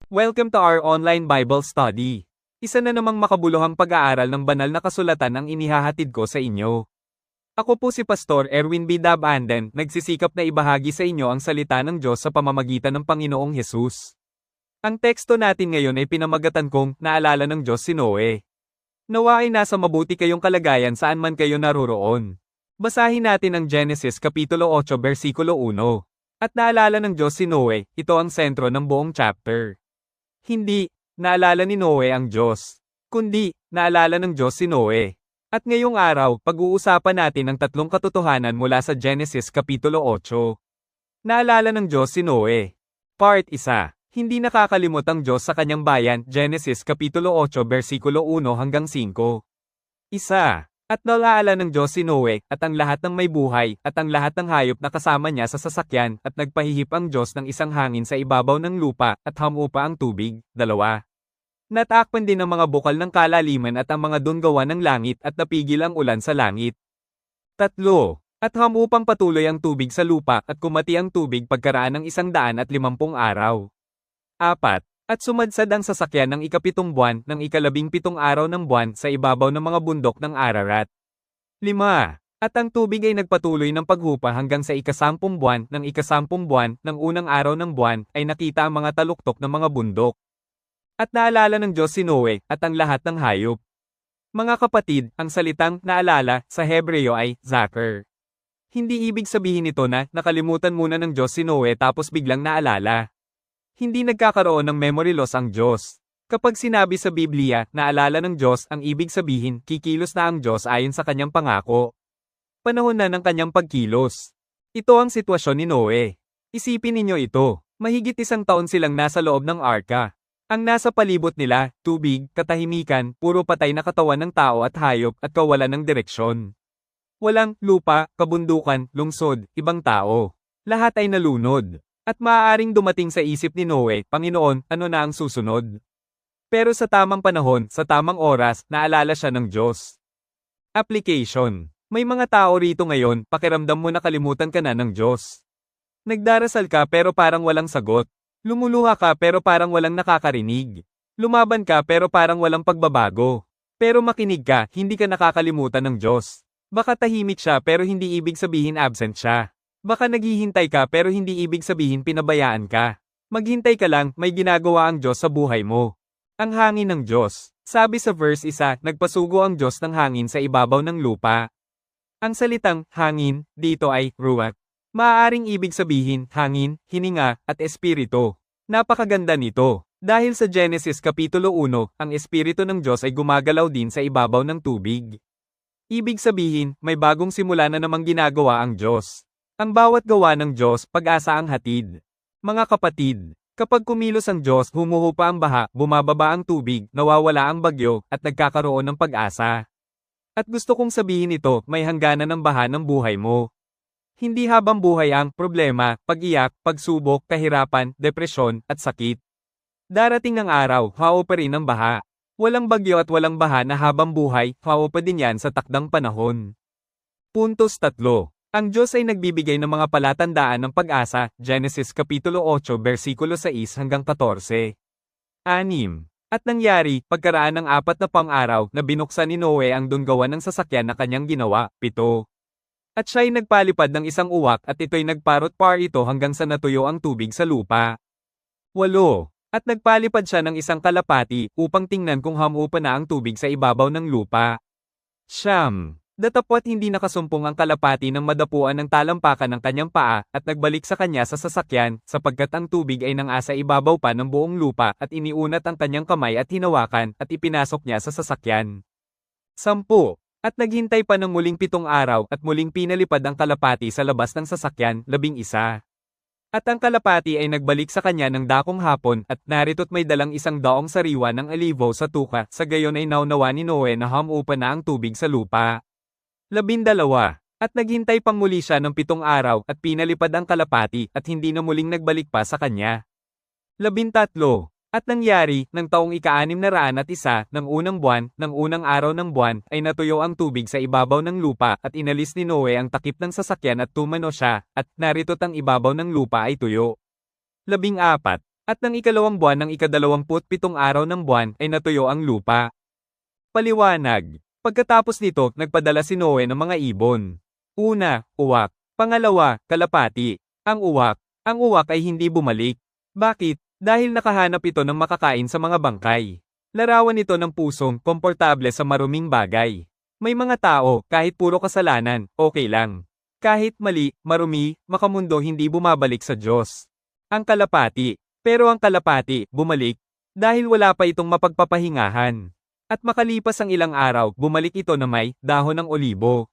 Welcome to our online Bible study. Isa na namang makabuluhang pag-aaral ng banal na kasulatan ang inihahatid ko sa inyo. Ako po si Pastor Erwin B. Dabanden, nagsisikap na ibahagi sa inyo ang salita ng Diyos sa pamamagitan ng Panginoong Hesus. Ang teksto natin ngayon ay pinamagatan kong Naalala ng Diyos si Noe. Nawa ay nasa mabuti kayong kalagayan saan man kayo naroroon. Basahin natin ang Genesis Kapitulo 8 versikulo 1. At naalala ng Diyos si Noe, ito ang sentro ng buong chapter. Hindi, naalala ni Noe ang Diyos. Kundi, naalala ng Diyos si Noe. At ngayong araw, pag-uusapan natin ang tatlong katotohanan mula sa Genesis Kapitulo 8. Naalala ng Diyos si Noe. Part 1. Hindi nakakalimot ang Diyos sa kanyang bayan, Genesis Kapitulo 8 versikulo 1 hanggang 5. Isa. At nalaala ng Diyos si Noe, at ang lahat ng may buhay, at ang lahat ng hayop na kasama niya sa sasakyan, at nagpahihip ang Diyos ng isang hangin sa ibabaw ng lupa, at hamupa ang tubig. 2. Natakpan din ang mga bukal ng kalaliman at ang mga dunggawa ng langit, at napigil ang ulan sa langit. 3. At hamupang patuloy ang tubig sa lupa, at kumati ang tubig pagkaraan ng 150 araw. 4. At sumadsad ang sasakyan ng ika-7 buwan ng ika-17 araw ng buwan sa ibabaw ng mga bundok ng Ararat. 5. At ang tubig ay nagpatuloy ng paghupa hanggang sa ika-10 buwan ng ika-10 buwan ng unang araw ng buwan ay nakita ang mga taluktok ng mga bundok. At naalala ng Diyos si Noe at ang lahat ng hayop. Mga kapatid, ang salitang naalala sa Hebreo ay zakar. Hindi ibig sabihin nito na nakalimutan muna ng Diyos si Noe tapos biglang naalala. Hindi nagkakaroon ng memory loss ang Diyos. Kapag sinabi sa Biblia, naalala ng Diyos, ang ibig sabihin, kikilos na ang Diyos ayon sa kanyang pangako. Panahon na ng kanyang pagkilos. Ito ang sitwasyon ni Noe. Isipin ninyo ito, mahigit 1 taon silang nasa loob ng arka. Ang nasa palibot nila, tubig, katahimikan, puro patay na katawan ng tao at hayop at kawalan ng direksyon. Walang lupa, kabundukan, lungsod, ibang tao. Lahat ay nalunod. At maaaring dumating sa isip ni Noe, Panginoon, ano na ang susunod? Pero sa tamang panahon, sa tamang oras, naalala siya ng Diyos. Application. May mga tao rito ngayon, pakiramdam mo na kalimutan ka na ng Diyos. Nagdarasal ka pero parang walang sagot. Lumuluha ka pero parang walang nakakarinig. Lumaban ka pero parang walang pagbabago. Pero makinig ka, hindi ka nakakalimutan ng Diyos. Baka tahimik siya pero hindi ibig sabihin absent siya. Baka naghihintay ka pero hindi ibig sabihin pinabayaan ka. Maghintay ka lang, may ginagawa ang Diyos sa buhay mo. Ang hangin ng Diyos. Sabi sa verse 1, nagpasugo ang Diyos ng hangin sa ibabaw ng lupa. Ang salitang hangin dito ay ruach. Maaaring ibig sabihin hangin, hininga, at espiritu. Napakaganda nito. Dahil sa Genesis Kapitulo 1, ang espiritu ng Diyos ay gumagalaw din sa ibabaw ng tubig. Ibig sabihin, may bagong simula na namang ginagawa ang Diyos. Ang bawat gawa ng Diyos, pag-asa ang hatid. Mga kapatid, kapag kumilos ang Diyos, humuhupa ang baha, bumababa ang tubig, nawawala ang bagyo, at nagkakaroon ng pag-asa. At gusto kong sabihin ito, may hangganan ng baha ng buhay mo. Hindi habang buhay ang problema, pag-iyak, pagsubok, kahirapan, depresyon, at sakit. Darating ang araw, haupa rin ang baha. Walang bagyo at walang baha na habang buhay, haupa din yan sa takdang panahon. Puntos 3. Ang Diyos ay nagbibigay ng mga palatandaan ng pag-asa, Genesis Kapitulo 8 versikulo 6 hanggang 14. 6. At nangyari, pagkaraan ng 4 araw, na binuksan ni Noe ang dunggawan ng sasakyan na kanyang ginawa, 7. At siya'y nagpalipad ng isang uwak at ito'y nagparot-par ito hanggang sa natuyo ang tubig sa lupa. 8. At nagpalipad siya ng isang kalapati, upang tingnan kung hamupa na ang tubig sa ibabaw ng lupa. 9. Datapwat hindi nakasumpong ang kalapati nang madapuan ng talampakan ng kanyang paa, at nagbalik sa kanya sa sasakyan, sapagkat ang tubig ay nangasa ibabaw pa ng buong lupa, at iniunat ang kanyang kamay at hinawakan, at ipinasok niya sa sasakyan. 10. At naghintay pa ng muling 7 araw, at muling pinalipad ang kalapati sa labas ng sasakyan, 11. At ang kalapati ay nagbalik sa kanya ng dakong hapon, at narito't may dalang 100 sariwa ng alivo sa tuka, sa gayon ay naunawa ni Noe na hamupa na ang tubig sa lupa. 12. At naghintay pang muli siya ng 7 araw, at pinalipad ang kalapati, at hindi na muling nagbalik pa sa kanya. 13. At nangyari, ng taong ika-601 ng unang buwan, ng unang araw ng buwan, ay natuyo ang tubig sa ibabaw ng lupa, at inalis ni Noe ang takip ng sasakyan at tumano siya, at narito't ang ibabaw ng lupa ay tuyo. 14. At ng ikalawang buwan ng ika-27 araw ng buwan ay natuyo ang lupa. Paliwanag. Pagkatapos nito, nagpadala si Noe ng mga ibon. Una, uwak. Pangalawa, kalapati. Ang uwak ay hindi bumalik. Bakit? Dahil nakahanap ito ng makakain sa mga bangkay. Larawan ito ng pusong komportable sa maruming bagay. May mga tao, kahit puro kasalanan, okay lang. Kahit mali, marumi, makamundo hindi bumabalik sa Diyos. Ang kalapati. Pero ang kalapati, bumalik. Dahil wala pa itong mapagpapahingahan. At makalipas ang ilang araw, bumalik ito na may dahon ng olibo.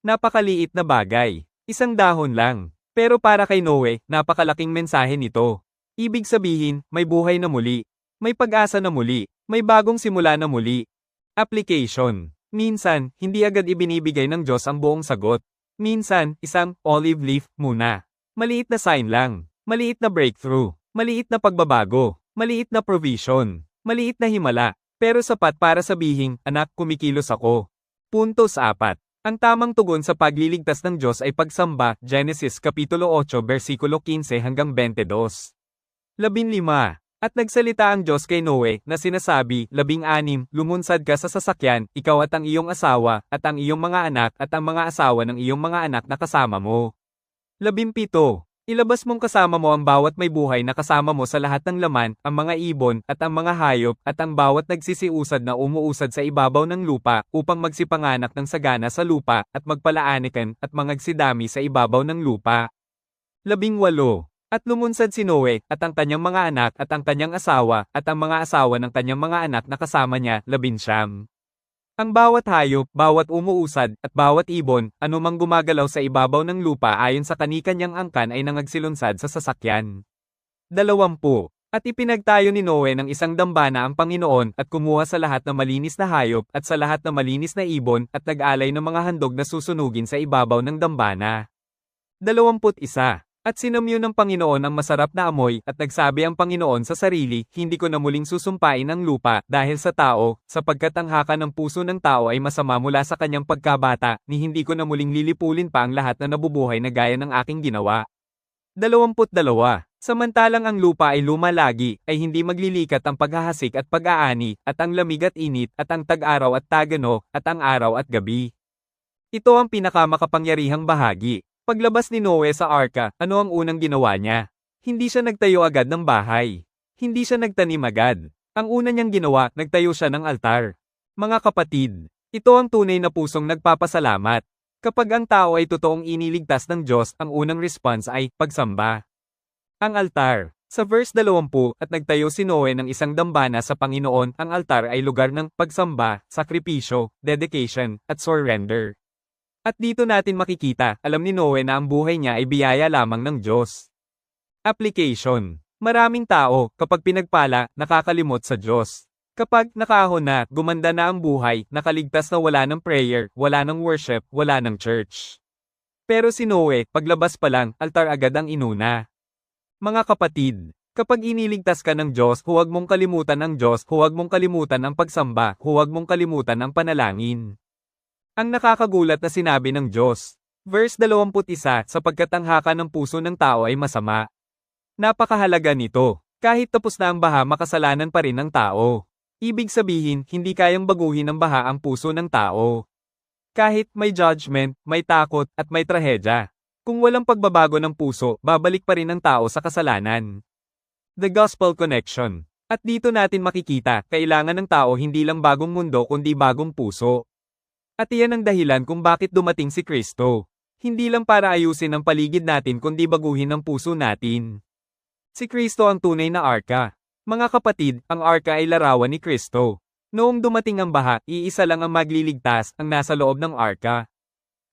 Napakaliit na bagay. Isang dahon lang. Pero para kay Noe, napakalaking mensahe nito. Ibig sabihin, may buhay na muli. May pag-asa na muli. May bagong simula na muli. Application. Minsan, hindi agad ibinibigay ng Diyos ang buong sagot. Minsan, isang olive leaf muna. Maliit na sign lang. Maliit na breakthrough. Maliit na pagbabago. Maliit na provision. Maliit na himala. Pero sapat para sabihin, anak, kumikilos ako. Puntos 4. Ang tamang tugon sa pagliligtas ng Diyos ay pagsamba, Genesis Kapitulo 8 versikulo 15 hanggang 22. 15. At nagsalita ang Diyos kay Noe, na sinasabi, 16, lumunsad ka sa sasakyan, ikaw at ang iyong asawa, at ang iyong mga anak, at ang mga asawa ng iyong mga anak na kasama mo. 17. Ilabas mong kasama mo ang bawat may buhay na kasama mo sa lahat ng laman, ang mga ibon, at ang mga hayop, at ang bawat nagsisiusad na umuusad sa ibabaw ng lupa, upang magsipanganak ng sagana sa lupa, at magpalaanikan, at mangagsidami sa ibabaw ng lupa. 18. At lumunsad si Noe, at ang kanyang mga anak, at ang kanyang asawa, at ang mga asawa ng kanyang mga anak na kasama niya, 19. Ang bawat hayop, bawat umuusad, at bawat ibon, anumang gumagalaw sa ibabaw ng lupa ayon sa kani-kanyang angkan ay nangagsilunsad sa sasakyan. 20. At ipinagtayo ni Noe ng isang dambana ang Panginoon, at kumuha sa lahat ng malinis na hayop, at sa lahat ng malinis na ibon, at nag-alay ng mga handog na susunugin sa ibabaw ng dambana. 21. At sinamyo ng Panginoon ang masarap na amoy, at nagsabi ang Panginoon sa sarili, hindi ko na muling susumpain ang lupa, dahil sa tao, sapagkat ang haka ng puso ng tao ay masama mula sa kanyang pagkabata, ni hindi ko na muling lilipulin pa ang lahat na nabubuhay na gaya ng aking ginawa. 22. Samantalang ang lupa ay lumalagi, ay hindi maglilikat ang paghahasik at pag-aani, at ang lamig at init, at ang tag-araw at tagano, at ang araw at gabi. Ito ang pinakamakapangyarihang bahagi. Paglabas ni Noe sa arka, ano ang unang ginawa niya? Hindi siya nagtayo agad ng bahay. Hindi siya nagtanim agad. Ang una niyang ginawa, nagtayo siya ng altar. Mga kapatid, ito ang tunay na pusong nagpapasalamat. Kapag ang tao ay totoong iniligtas ng Diyos, ang unang response ay pagsamba. Ang altar. Sa verse 20, at nagtayo si Noe ng isang dambana sa Panginoon, ang altar ay lugar ng pagsamba, sakripisyo, dedication, at surrender. At dito natin makikita, alam ni Noe na ang buhay niya ay biyaya lamang ng Diyos. Application. Maraming tao, kapag pinagpala, nakakalimot sa Diyos. Kapag nakahon na, gumanda na ang buhay, nakaligtas na wala ng prayer, wala ng worship, wala ng church. Pero si Noe, paglabas pa lang, altar agad ang inuna. Mga kapatid, kapag iniligtas ka ng Diyos, huwag mong kalimutan ang Diyos, huwag mong kalimutan ang pagsamba, huwag mong kalimutan ang panalangin. Ang nakakagulat na sinabi ng Diyos. Verse 21, sapagkat ang haka ng puso ng tao ay masama. Napakahalaga nito. Kahit tapos na ang baha, makasalanan pa rin ng tao. Ibig sabihin, hindi kayang baguhin ng baha ang puso ng tao. Kahit may judgment, may takot, at may trahedya. Kung walang pagbabago ng puso, babalik pa rin ang tao sa kasalanan. The Gospel Connection. At dito natin makikita, kailangan ng tao hindi lang bagong mundo kundi bagong puso. At iyan ang dahilan kung bakit dumating si Kristo. Hindi lang para ayusin ang paligid natin kundi baguhin ang puso natin. Si Kristo ang tunay na arka. Mga kapatid, ang arka ay larawan ni Kristo. Noong dumating ang baha, iisa lang ang magliligtas, ang nasa loob ng arka.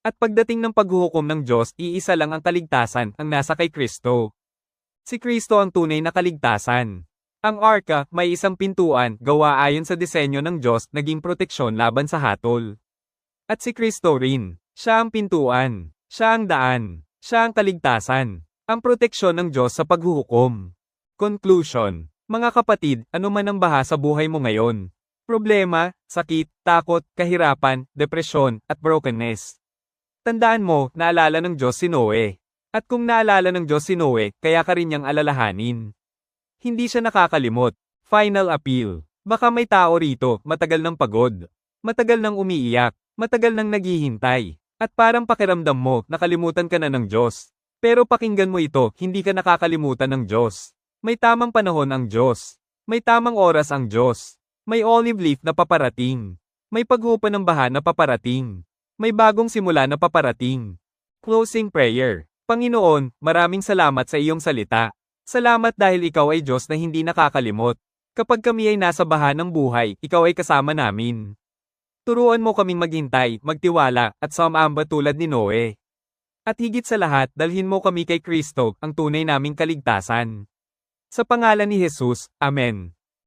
At pagdating ng paghuhukom ng Diyos, iisa lang ang kaligtasan, ang nasa kay Kristo. Si Kristo ang tunay na kaligtasan. Ang arka, may isang pintuan, gawa ayon sa disenyo ng Diyos, naging proteksyon laban sa hatol. At si Kristo rin. Siya ang pintuan. Siya ang daan. Siya ang kaligtasan. Ang proteksyon ng Diyos sa paghuhukom. Conclusion. Mga kapatid, ano man ang baha sa buhay mo ngayon? Problema, sakit, takot, kahirapan, depresyon, at brokenness. Tandaan mo, naalala ng Diyos si Noe. At kung naalala ng Diyos si Noe, kaya ka rin niyang alalahanin. Hindi siya nakakalimot. Final appeal. Baka may tao rito, matagal nang pagod. Matagal nang umiiyak. Matagal nang naghihintay. At parang pakiramdam mo, nakalimutan ka na ng Diyos. Pero pakinggan mo ito, hindi ka nakakalimutan ng Diyos. May tamang panahon ang Diyos. May tamang oras ang Diyos. May olive leaf na paparating. May paghupa ng baha na paparating. May bagong simula na paparating. Closing prayer. Panginoon, maraming salamat sa iyong salita. Salamat dahil ikaw ay Diyos na hindi nakakalimot. Kapag kami ay nasa baha ng buhay, ikaw ay kasama namin. Turuan mo kaming maghintay, magtiwala, at sumamba tulad ni Noe. At higit sa lahat, dalhin mo kami kay Kristo, ang tunay naming kaligtasan. Sa pangalan ni Jesus, Amen.